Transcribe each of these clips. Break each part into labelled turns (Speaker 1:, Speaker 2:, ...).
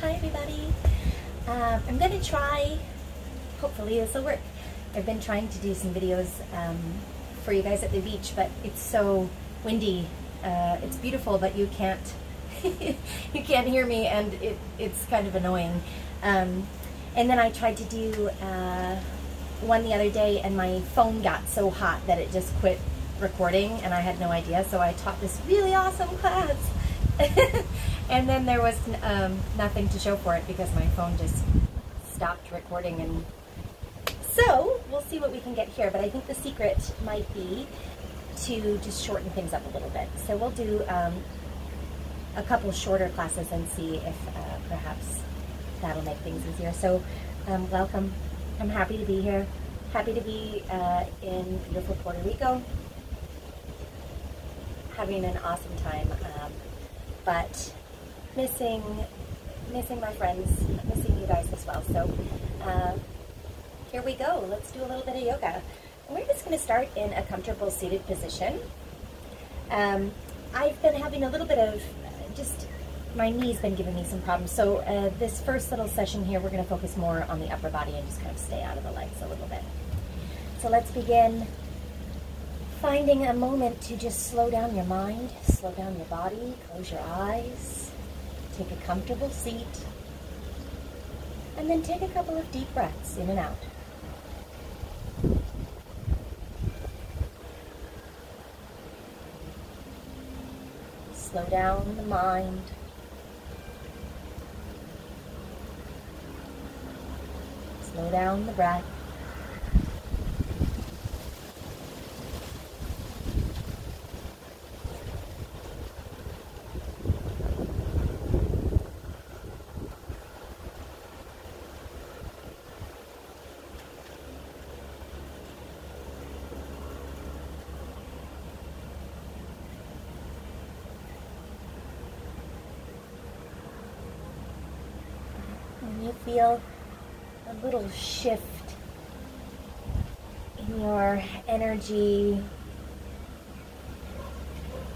Speaker 1: Hi everybody. I'm going to try, hopefully this will work. I've been trying to do some videos for you guys at the beach, but it's so windy. It's beautiful, but you can't you can't hear me, and it's kind of annoying. And then I tried to do one the other day, and my phone got so hot that it just quit recording, and I had no idea. So I taught this really awesome class. And then there was nothing to show for it because my phone just stopped recording. And so we'll see what we can get here, but I think the secret might be to just shorten things up a little bit. So we'll do a couple shorter classes and see if perhaps that'll make things easier. So welcome. I'm happy to be here. Happy to be in beautiful Puerto Rico, having an awesome time, but missing my friends, missing you guys as well. So here we go. Let's do a little bit of yoga. And we're just going to start in a comfortable seated position. I've been having a little bit of my knee's been giving me some problems. So this first little session here, we're going to focus more on the upper body and just kind of stay out of the legs a little bit. So let's begin finding a moment to just slow down your mind, slow down your body, close your eyes, take a comfortable seat, and then take a couple of deep breaths in and out. Slow down the mind. Slow down the breath. When you feel a little shift in your energy,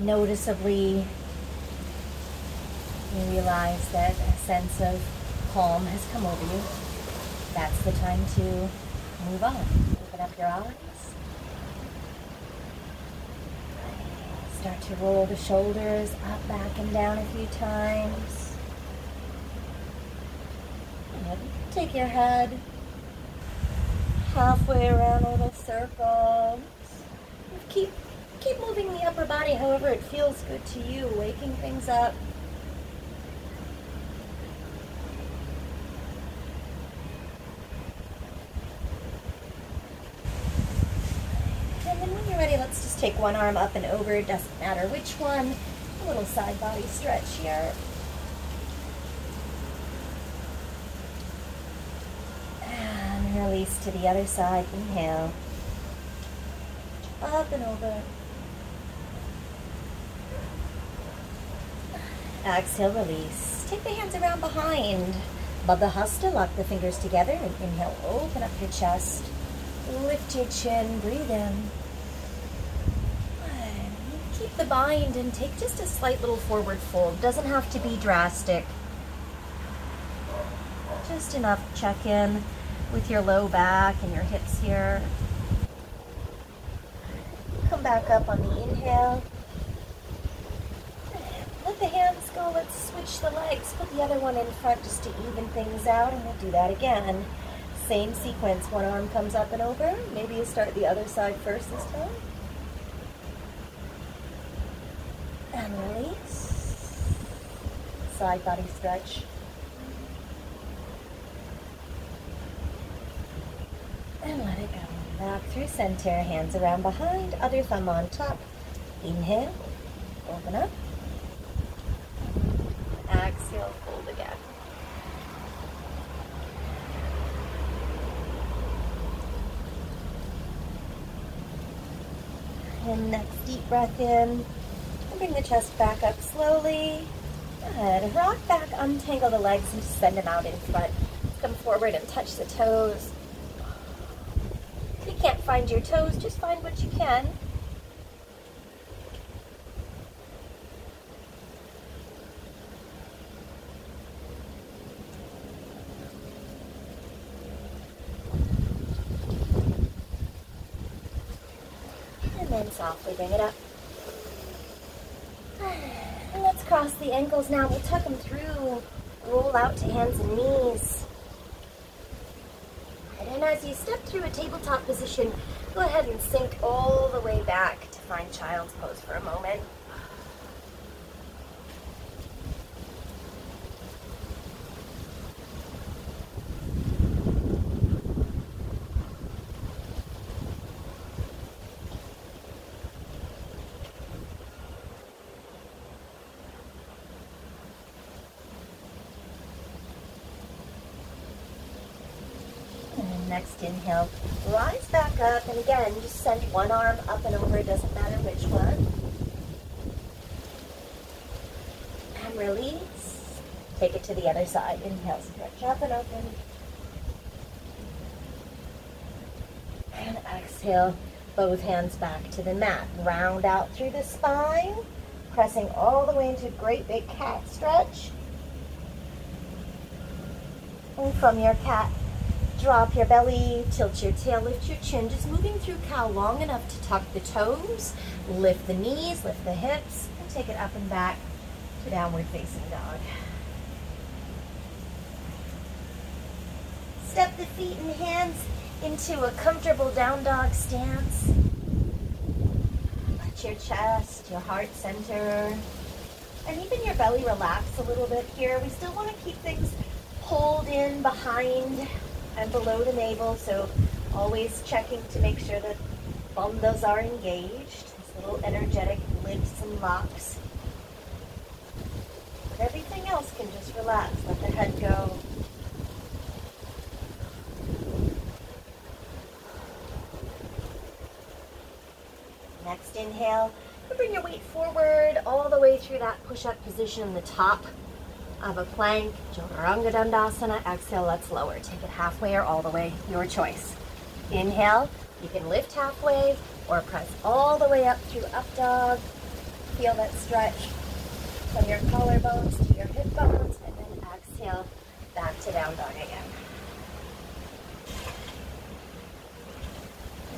Speaker 1: noticeably, you realize that a sense of calm has come over you. That's the time to move on. Open up your eyes. Start to roll the shoulders up, back, and down a few times. Take your head halfway around a little circle. Keep moving the upper body however it feels good to you, waking things up. And then when you're ready, let's just take one arm up and over. It doesn't matter which one. A little side body stretch here. Release to the other side. Inhale. Up and over. Exhale, release. Take the hands around behind. Baddha Hasta, lock the fingers together and inhale, open up your chest. Lift your chin, breathe in. Keep the bind and take just a slight little forward fold. Doesn't have to be drastic. Just enough check in with your low back and your hips here. Come back up on the inhale. Let the hands go. Let's switch the legs. Put the other one in front just to even things out, and we'll do that again. Same sequence. One arm comes up and over. Maybe you start the other side first this time. And release. Side body stretch. And let it go. Back through center, hands around behind, other thumb on top. Inhale, open up. Exhale, fold again. And next deep breath in. And bring the chest back up slowly. Good. Rock back, untangle the legs and just send them out in front. Come forward and touch the toes. If you can't find your toes, just find what you can. then softly bring it up. And let's cross the ankles now. We'll tuck them through, roll out to hands and knees. And then as you step through a tabletop position, go ahead and sink all the way back to find child's pose for a moment. Next inhale, rise back up, and again, just send one arm up and over, it doesn't matter which one. And release. Take it to the other side. Inhale, stretch up and open. And exhale, both hands back to the mat. Round out through the spine, pressing all the way into great big cat stretch. And from your cat, drop your belly, tilt your tail, lift your chin, just moving through cow long enough to tuck the toes, lift the knees, lift the hips, and take it up and back to downward facing dog. Step the feet and hands into a comfortable down dog stance. Let your chest, your heart center, and even your belly relax a little bit here. We still want to keep things pulled in behind and below the navel, so always checking to make sure that bundas are engaged. This little energetic lifts and locks. But everything else can just relax, let the head go. Next inhale, bring your weight forward all the way through that push-up position in the top of a plank, Chaturanga Dandasana. Exhale, let's lower. Take it halfway or all the way, your choice. Inhale, you can lift halfway or press all the way up through up dog. Feel that stretch from your collarbones to your hip bones, and then exhale, back to down dog again.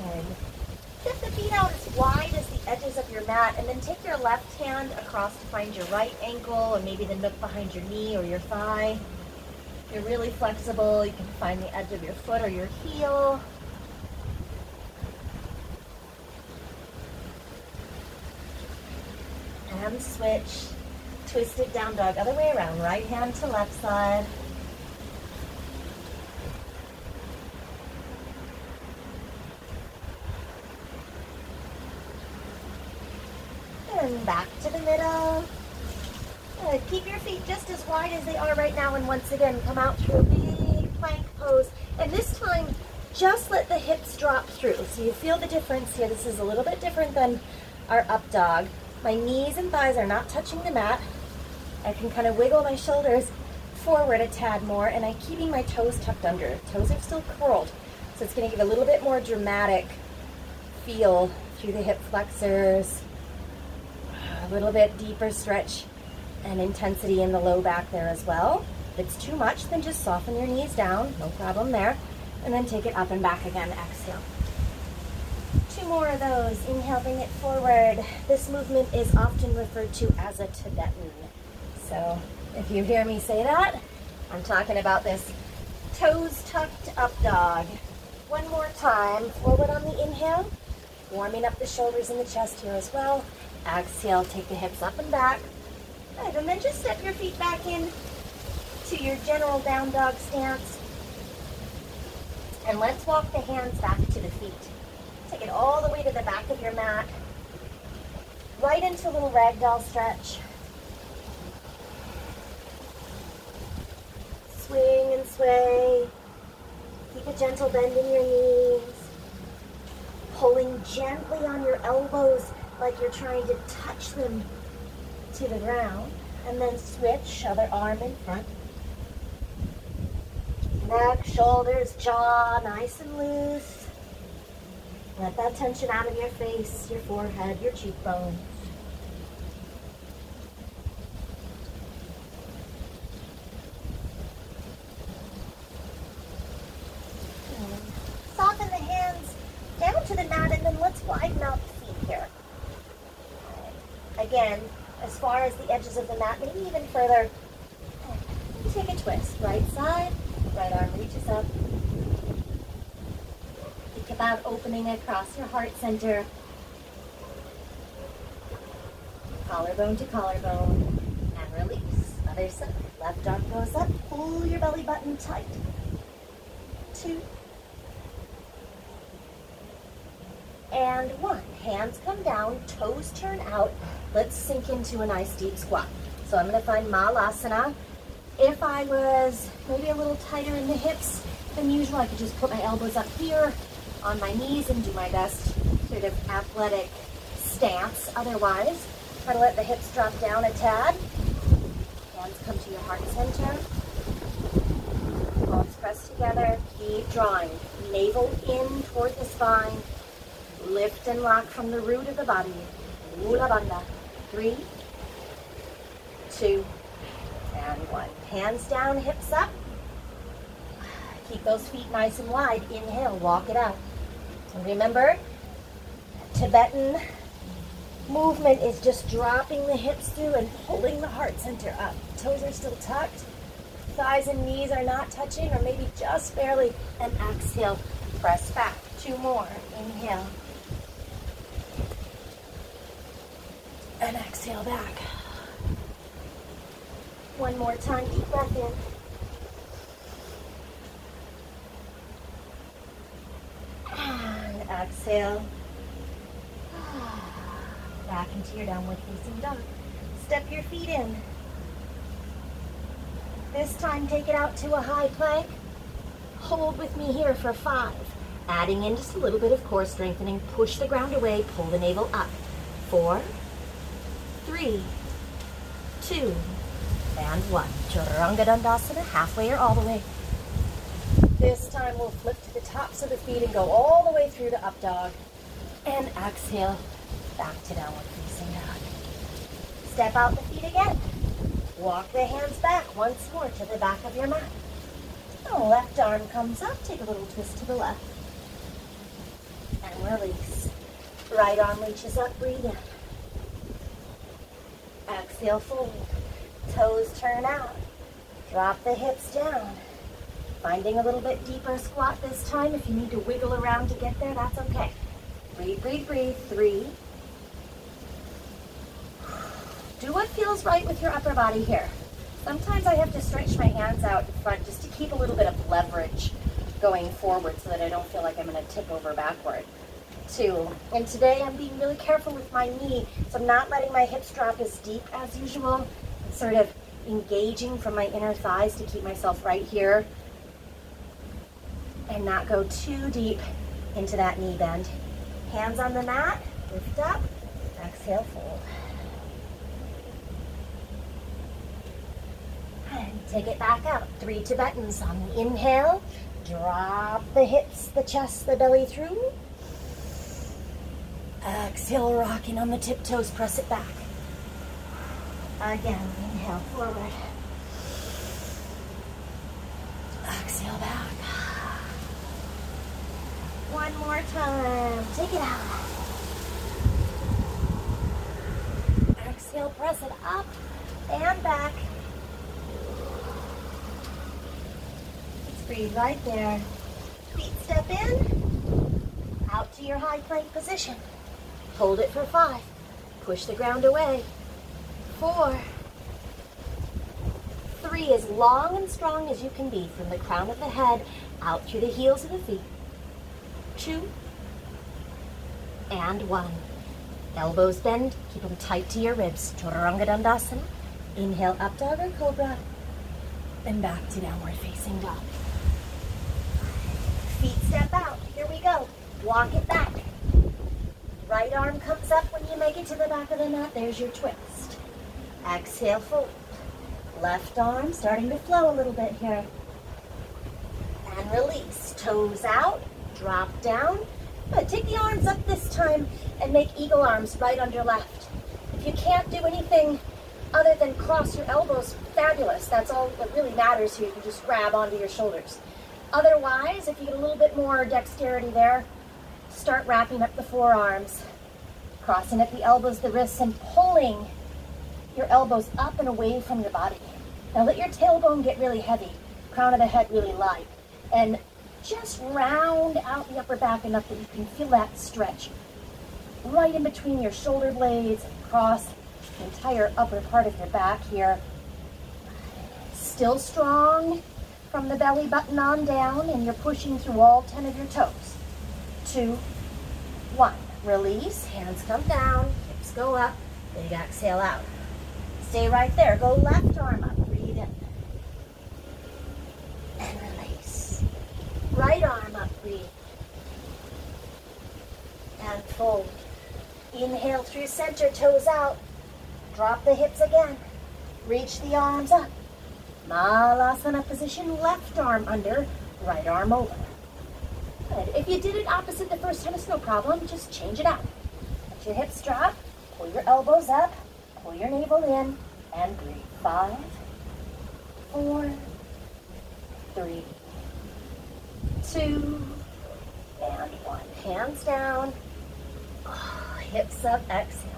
Speaker 1: And get the feet out as wide as the edges of your mat, and then take your left hand across to find your right ankle, or maybe the nook behind your knee or your thigh. If you're really flexible, you can find the edge of your foot or your heel. And switch. Twisted down dog, other way around, right hand to left side. And back to the middle. Good. Keep your feet just as wide as they are right now, and once again, come out through a big plank pose. And this time, just let the hips drop through. So you feel the difference here. This is a little bit different than our up dog. My knees and thighs are not touching the mat. I can kind of wiggle my shoulders forward a tad more, and I'm keeping my toes tucked under. Toes are still curled, so it's going to give a little bit more dramatic feel through the hip flexors. A little bit deeper stretch and intensity in the low back there as well. If it's too much, then just soften your knees down, no problem there. And then take it up and back again, exhale. 2 more of those. Inhale, bring it forward. This movement is often referred to as a Tibetan. So if you hear me say that, I'm talking about this toes tucked up dog. One more time, forward on the inhale, warming up the shoulders and the chest here as well. Exhale, take the hips up and back. Good, and then just step your feet back in to your general down dog stance. And let's walk the hands back to the feet. Take it all the way to the back of your mat. Right into a little ragdoll stretch. Swing and sway. Keep a gentle bend in your knees. Pulling gently on your elbows like you're trying to touch them to the ground. And then switch, other arm in front. Neck, shoulders, jaw, nice and loose. Let that tension out of your face, your forehead, your cheekbones. Soften the hands down to the mat, and then let's widen out the feet here. again, as far as the edges of the mat, maybe even further. Take a twist. Right side, right arm reaches up. Think about opening across your heart center. Collarbone to collarbone. And release. Other side. Left arm goes up. Pull your belly button tight. 2. And 1. Hands come down, toes turn out. Let's sink into a nice deep squat. So I'm going to find malasana. If I was maybe a little tighter in the hips than usual, I could just put my elbows up here on my knees and do my best sort of athletic stance. Otherwise, try to let the hips drop down a tad. Hands come to your heart center. Palms press together. Keep drawing. Navel in toward the spine. Lift and lock from the root of the body. Ula Bandha. 3, 2, and 1. Hands down, hips up. Keep those feet nice and wide. Inhale, walk it out. And remember, Tibetan movement is just dropping the hips through and pulling the heart center up. Toes are still tucked. Thighs and knees are not touching, or maybe just barely. And exhale, press back. 2 more. Inhale. And exhale back. 1 more time, deep breath in. And exhale. Back into your downward facing dog. Step your feet in. This time, take it out to a high plank. Hold with me here for 5. Adding in just a little bit of core strengthening. Push the ground away, pull the navel up. 4, 3, 2, and 1. Chaturanga Dandasana, halfway or all the way. This time we'll flip to the tops of the feet and go all the way through to up dog. And exhale, back to downward facing dog. Step out the feet again. Walk the hands back once more to the back of your mat. The left arm comes up, take a little twist to the left. And release. Right arm reaches up, breathe in. Exhale, fold. Toes turn out. Drop the hips down. Finding a little bit deeper squat this time. If you need to wiggle around to get there, that's okay. Breathe, breathe, breathe. 3. Do what feels right with your upper body here. Sometimes I have to stretch my hands out in front just to keep a little bit of leverage going forward so that I don't feel like I'm going to tip over backward. 2. And today I'm being really careful with my knee, so I'm not letting my hips drop as deep as usual. I'm sort of engaging from my inner thighs to keep myself right here and not go too deep into that knee bend. Hands on the mat, lift up, exhale, fold. And take it back out. 3 Tibetans on the inhale. Drop the hips, the chest, the belly through. Exhale, rocking on the tiptoes, press it back. Again, inhale, forward. Exhale, back. 1 more time, take it out. Exhale, press it up and back. Let's breathe right there. Feet step in, out to your high plank position. Hold it for 5. Push the ground away. 4. 3, as long and strong as you can be from the crown of the head out through the heels of the feet. 2 and 1. Elbows bend, keep them tight to your ribs. Chaturanga Dandasana. Inhale, up dog or cobra. And back to downward facing dog. Feet step out. Here we go. Walk it back. Right arm comes up when you make it to the back of the mat. There's your twist. Exhale, fold. Left arm starting to flow a little bit here. And release. Toes out. Drop down. But take the arms up this time and make eagle arms right under left. If you can't do anything other than cross your elbows, fabulous. That's all that really matters here. You can just grab onto your shoulders. Otherwise, if you get a little bit more dexterity there, start wrapping up the forearms Crossing at the elbows, the wrists, and pulling your elbows up and away from your body. Now let your tailbone get really heavy, crown of the head really light, and just round out the upper back enough that you can feel that stretch right in between your shoulder blades, across the entire upper part of your back here. Still strong from the belly button on down, and you're pushing through all 10 of your toes. 2, 1. Release, hands come down, hips go up, big exhale out. Stay right there. Go left arm up, breathe in. And release. Right arm up, breathe. And fold. Inhale through center, toes out. Drop the hips again. Reach the arms up. Malasana position, left arm under, right arm over. Good. If you did it opposite the first time, it's no problem. Just change it out. Let your hips drop, pull your elbows up, pull your navel in, and breathe. 5, 4, 3, 2, and 1. Hands down, hips up, exhale.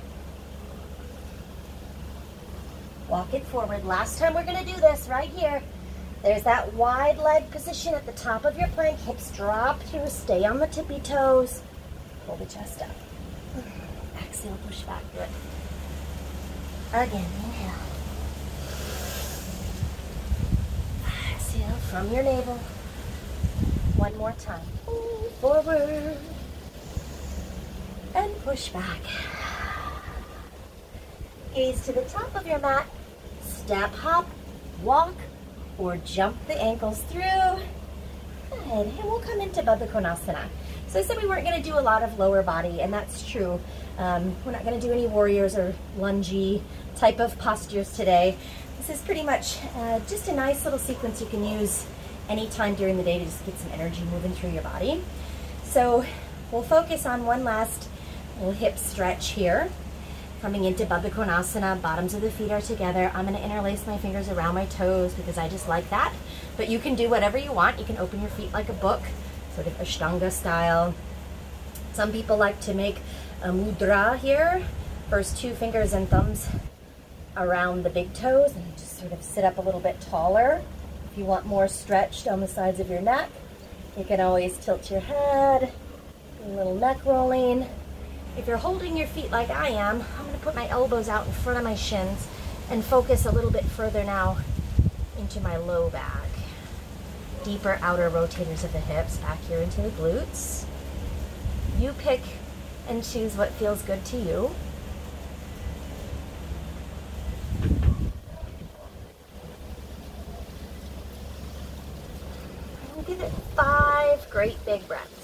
Speaker 1: Walk it forward. Last time we're going to do this right here. There's that wide leg position at the top of your plank. Hips drop through. Stay on the tippy toes. Pull the chest up. Exhale, push back. Good. Again, inhale. Exhale from your navel. One more time. Forward. And push back. Gaze to the top of your mat. Step, hop, walk, or jump the ankles through. Good. And we'll come into Baddha Konasana. So I said we weren't going to do a lot of lower body, and that's true. We're not going to do any warriors or lungy type of postures today. This is pretty much just a nice little sequence you can use anytime during the day to just get some energy moving through your body. So we'll focus on one last little hip stretch here. Coming into Baddha Konasana, bottoms of the feet are together. I'm going to interlace my fingers around my toes because I just like that. But you can do whatever you want. You can open your feet like a book, sort of Ashtanga style. Some people like to make a mudra here. First 2 fingers and thumbs around the big toes, and just sort of sit up a little bit taller. If you want more stretch down the sides of your neck, you can always tilt your head, do a little neck rolling. If you're holding your feet like I am, I'm going to put my elbows out in front of my shins and focus a little bit further now into my low back. Deeper outer rotators of the hips, back here into the glutes. You pick and choose what feels good to you. And give it 5 great big breaths.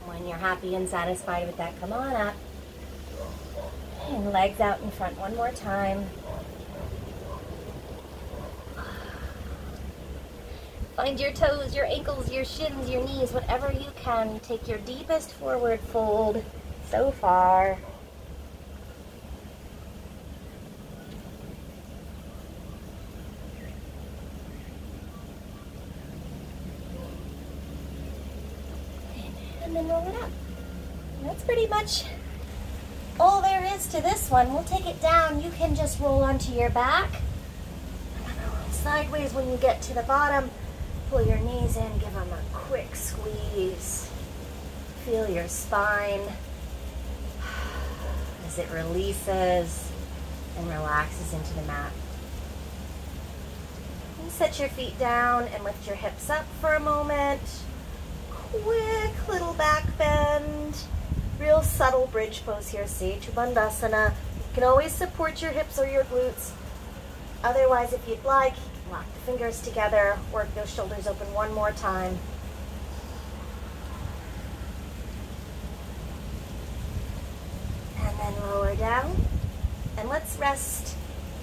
Speaker 1: When you're happy and satisfied with that, come on up. And legs out in front one more time. Find your toes, your ankles, your shins, your knees, whatever you can. Take your deepest forward fold so far. And then roll it up. And that's pretty much all there is to this one. We'll take it down. You can just roll onto your back. Roll sideways when you get to the bottom. Pull your knees in, give them a quick squeeze. Feel your spine as it releases and relaxes into the mat. And set your feet down and lift your hips up for a moment. Quick little back bend. Real subtle bridge pose here, Sage Bandhasana. You can always support your hips or your glutes. Otherwise, if you'd like, you can lock the fingers together, work those shoulders open one more time. And then lower down And let's rest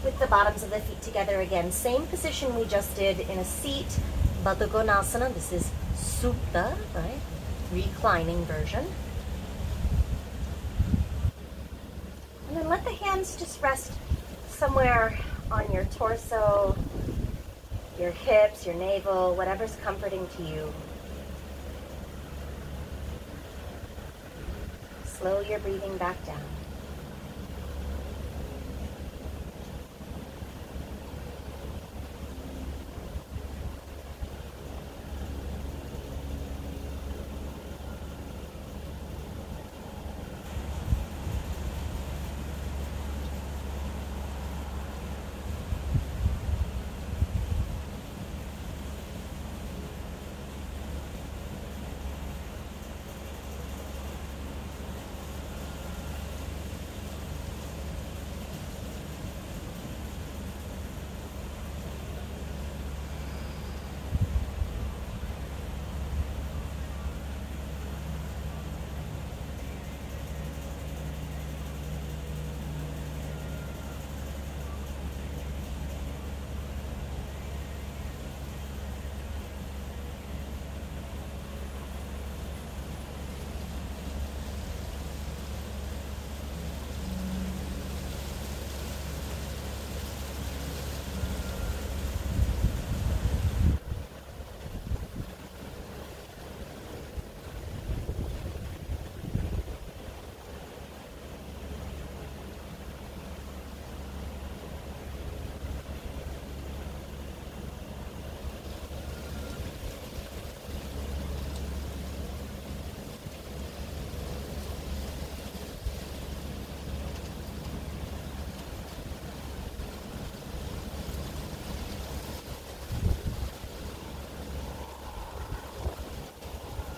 Speaker 1: with the bottoms of the feet together again. Same position we just did in a seat, Baddha Konasana. This is Supta, right? Reclining version. And then let the hands just rest somewhere on your torso, your hips, your navel, whatever's comforting to you. Slow your breathing back down.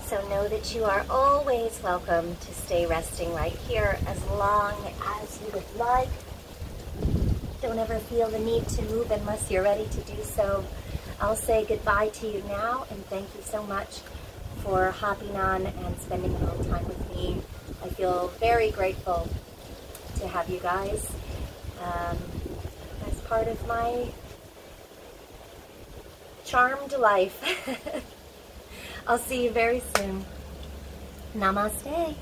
Speaker 1: So know that you are always welcome to stay resting right here as long as you would like. Don't ever feel the need to move unless you're ready to do so. I'll say goodbye to you now, and thank you so much for hopping on and spending a little time with me. I feel very grateful to have you guys as part of my charmed life. I'll see you very soon. Namaste.